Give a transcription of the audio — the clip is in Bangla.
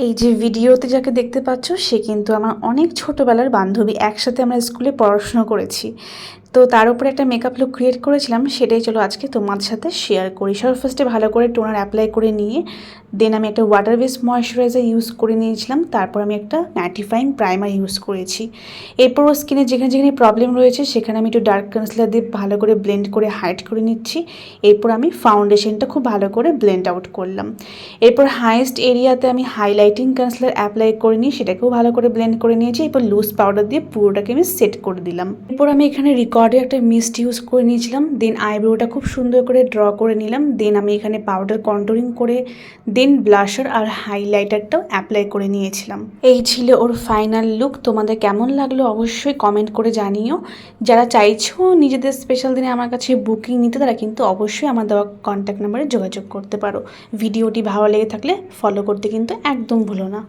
এই যে ভিডিওতে যাকে দেখতে পাচ্ছ সে কিন্তু আমার অনেক ছোটোবেলার বান্ধবী। একসাথে আমরা স্কুলে পড়াশোনা করেছি। তো তার উপরে একটা মেকআপ লুক ক্রিয়েট করেছিলাম, সেটাই চলো আজকে তোমাদের সাথে শেয়ার করি। সবার ফার্স্টে ভালো করে টোনার অ্যাপ্লাই করে নিয়ে দেন আমি একটা ওয়াটার বেস ময়শ্চারাইজার ইউজ করে নিয়েছিলাম। তারপর আমি একটা ম্যাটিফাইং প্রাইমার ইউজ করেছি। এরপর স্কিনে যেখানে যেখানে প্রবলেম রয়েছে সেখানে আমি একটু ডার্ক কনসিলার দিয়ে ভালো করে ব্লেন্ড করে হাইড করে নিচ্ছি। এরপর আমি ফাউন্ডেশনটা খুব ভালো করে ব্লেন্ড আউট করলাম। এরপর হাইয়েস্ট এরিয়াতে আমি হাইলাইটিং কনসিলার অ্যাপ্লাই করে নিই, সেটাকেও ভালো করে ব্লেন্ড করে নিয়েছি। এরপর লুজ পাউডার দিয়ে পুরোটাকে আমি সেট করে দিলাম। এরপর আমি এখানে রিকর্ডে একটা মিস্ট ইউজ করে নিয়েছিলাম। দেন আইব্রোটা খুব সুন্দর করে ড্র করে নিলাম। দেন আমি এখানে পাউডার কন্ট্রোলিং করে দেন ব্লাশার আর হাইলাইটারটাও অ্যাপ্লাই করে নিয়েছিলাম। এই ছিল ওর ফাইনাল লুক। তোমাদের কেমন লাগলো অবশ্যই কমেন্ট করে জানিও। যারা চাইছো নিজেদের স্পেশাল দিনে আমার কাছে বুকিং নিতে, তারা কিন্তু অবশ্যই আমার দেওয়া কন্ট্যাক্ট নাম্বারে যোগাযোগ করতে পারো। ভিডিওটি ভালো লেগে থাকলে ফলো করতে কিন্তু একদম ভুলো না।